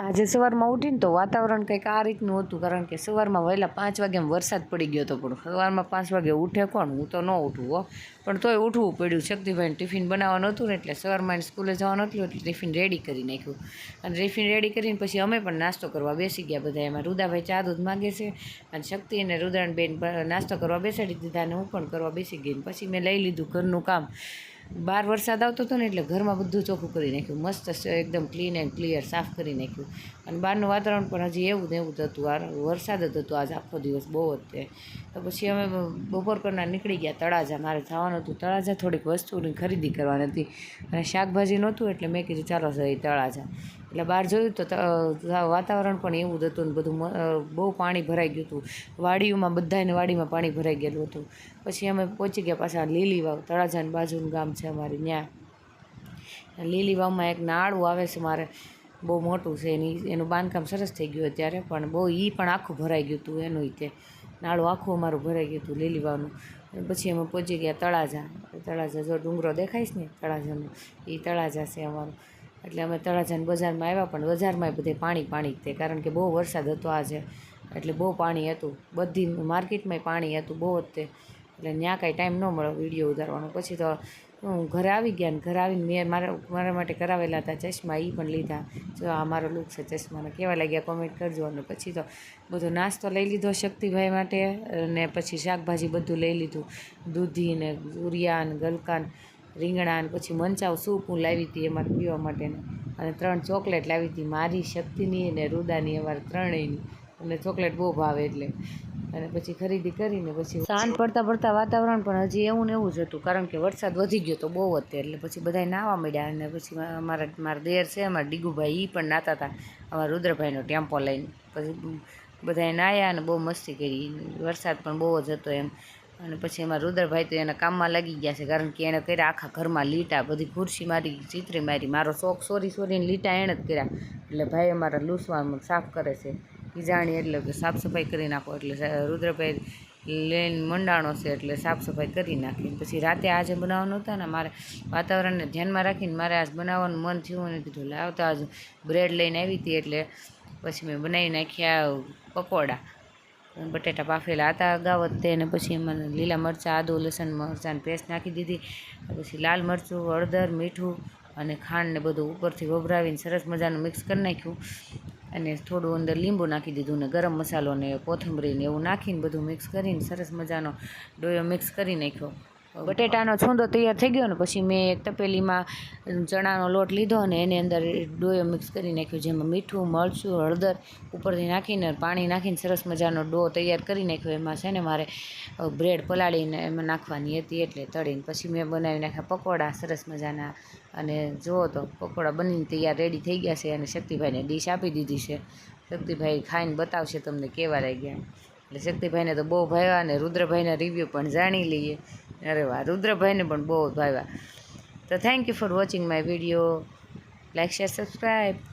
આજે સવારમાં ઉઠીને તો વાતાવરણ કંઈક આ રીતનું હતું, કારણ કે સવારમાં વહેલા 5 વાગ્યામાં વરસાદ પડી ગયો હતો. પણ સવારમાં 5 વાગે ઉઠે કોણ? હું તો ન ઉઠું હો, પણ તોય ઉઠવું પડ્યું. શક્તિભાઈને ટિફિન બનાવવાનું હતું ને, એટલે સવારમાં એને સ્કૂલે જવાનું હતું, એટલે ટિફિન રેડી કરી નાખ્યું. અને ટિફિન રેડી કરીને પછી અમે પણ નાસ્તો કરવા બેસી ગયા બધા. એમાં રુદાભાઈ ચા દૂધ માગે છે, અને શક્તિ અને રુદ્રાણીબેન નાસ્તો કરવા બેસાડી દીધા, અને હું પણ કરવા બેસી ગઈ. પછી મેં લઈ લીધું ઘરનું કામ. બહાર વરસાદ આવતો હતો ને, એટલે ઘરમાં બધું ચોખ્ખું કરી નાખ્યું, મસ્ત એકદમ ક્લીન એન્ડ ક્લિયર સાફ કરી નાખ્યું. અને બહારનું વાતાવરણ પણ હજી એવું ને એવું જ હતું, વરસાદ જ હતો આજ આખો દિવસ બહુ જ તે. તો પછી અમે બપોર કરનાર નીકળી ગયા તળાજા. મારે જવાનું હતું તળાજા, થોડીક વસ્તુની ખરીદી કરવાની હતી, અને શાકભાજી નહોતું, એટલે મેં કીધું ચાલો જઈએ તળાજા. એટલે બહાર જોયું તો વાતાવરણ પણ એવું જ હતું, ને બધું બહુ પાણી ભરાઈ ગયું હતું. વાડીઓમાં બધાને વાડીમાં પાણી ભરાઈ ગયેલું હતું. પછી અમે પહોંચી ગયા પાછા લીલી વાવ, તળાજાની બાજુનું ગામ છે અમારી. ત્યાં લીલી વાવમાં એક નાળું આવે છે મારે, બહુ મોટું છે. એનું બાંધકામ સરસ થઈ ગયું અત્યારે, પણ બહુ પણ આખું ભરાઈ ગયું હતું. એનું તે નાળું આખું અમારું ભરાઈ ગયું હતું લીલી વાવનું. પછી અમે પહોંચી ગયા તળાજા. તળાજા જો ડુંગરો દેખાઈશ ને તળાજાનો, એ તળાજા છે અમારું. એટલે અમે તળાજાની બજારમાં આવ્યા, પણ બજારમાં બધે પાણી તે, કારણ કે બહુ વરસાદ હતો આજે, એટલે બહુ પાણી હતું. બધી માર્કેટમાંય પાણી હતું બહુ જ તે. એટલે ત્યાં કાંઈ ટાઈમ ન મળ્યો વિડીયો ઉતારવાનો. પછી તો હું ઘરે આવી ગયા, ને ઘરે આવીને મેં મારા માટે કરાવેલા હતા ચશ્મા, એ પણ લીધા. જો આ મારો લુક છે ચશ્માના, કેવા લાગ્યા કોમેન્ટ કરજો. અને પછી તો બધો નાસ્તો લઈ લીધો શક્તિભાઈ માટે, અને પછી શાકભાજી બધું લઈ લીધું, દૂધી ને ઉરિયા ને ગલકાન રીંગણા, ને પછી મંચાવ સૂપ હું લાવી હતી અમારે પીવા માટેનું, અને 3 ચોકલેટ લાવી હતી, મારી, શક્તિની અને રુદાની, અમારે ત્રણેયની. અને ચોકલેટ બહુ ભાવે એટલે. અને પછી ખરીદી કરીને પછી સાંજ પડતા વાતાવરણ પણ હજી એવું ને એવું જ હતું, કારણ કે વરસાદ વધી ગયો તો બહુ હતો. એટલે પછી બધા નાહવા માંડ્યા. અને પછી મારા દેર છે અમારા ડીગુભાઈ, એ પણ નાહતા હતા અમારા રુદ્રભાઈનો ટેમ્પો લઈને. પછી બધાએ નાહ્યા અને બહુ મસ્તી કરી. વરસાદ પણ બહુ જ હતો એમ. અને પછી અમારા રુદ્રભાઈ તો એના કામમાં લાગી ગયા છે, કારણ કે એને કર્યા આખા ઘરમાં લીટા, બધી ખુરશી મારી, ચીતરી મારી. મારો શોખ સોરીને લીટા એણે જ કર્યા. એટલે ભાઈ અમારા લૂસવામાં સાફ કરે છે, એ જાણી એટલે કે સાફ સફાઈ કરી નાખો. એટલે રુદ્રભાઈ લઈને મંડાણો છે, એટલે સાફ સફાઈ કરી નાખી. પછી રાતે આજે બનાવવાનું હતા ને, મારે વાતાવરણને ધ્યાનમાં રાખીને મારે આજ બનાવવાનું મન થયું, અને કીધું લાવતા આજ બ્રેડ લઈને આવી હતી. એટલે પછી મેં બનાવી નાખ્યા પકોડા. બટેટા બાફેલા હતા અગાઉ જ તે. અને પછી એમાં લીલા મરચાં, આદુ લસણ મરચાંની પેસ્ટ નાખી દીધી. પછી લાલ મરચું, હળદર, મીઠું અને ખાંડ ને બધું ઉપરથી વભરાવીને સરસ મજાનું મિક્સ કરી નાખ્યું. અને થોડું અંદર લીંબુ નાખી દીધું, ને ગરમ મસાલો ને કોથમરી ને એવું નાખીને બધું મિક્સ કરીને સરસ મજાનો ડોયો મિક્સ કરી નાખ્યો. બટેટાનો છૂંદો તૈયાર થઈ ગયો ને, પછી મેં એક તપેલીમાં ચણાનો લોટ લીધો, અને એની અંદર ડોયો મિક્સ કરી નાખ્યો, જેમાં મીઠું, મરચું, હળદર ઉપરથી નાખીને પાણી નાખીને સરસ મજાનો ડો તૈયાર કરી નાખ્યો. એમાં છે ને મારે બ્રેડ પલાળીને એમાં નાખવાની હતી, એટલે તળીને પછી મેં બનાવી નાખ્યા પકોડા સરસ મજાના. અને જુઓ તો પકોડા બનીને તૈયાર રેડી થઈ ગયા છે, અને શક્તિભાઈને ડીશ આપી દીધી છે. શક્તિભાઈ ખાઈને બતાવશે તમને કેવા લાગ્યા. એટલે શક્તિભાઈને તો બહુ ભાવ્યા, અને રુદ્રભાઈના રિવ્યૂ પણ જાણી લઈએ. અરે વાહ, રુદ્રભાઈને પણ બહુ ભાવ્યા. તો thank you for watching my video. Like, share, subscribe.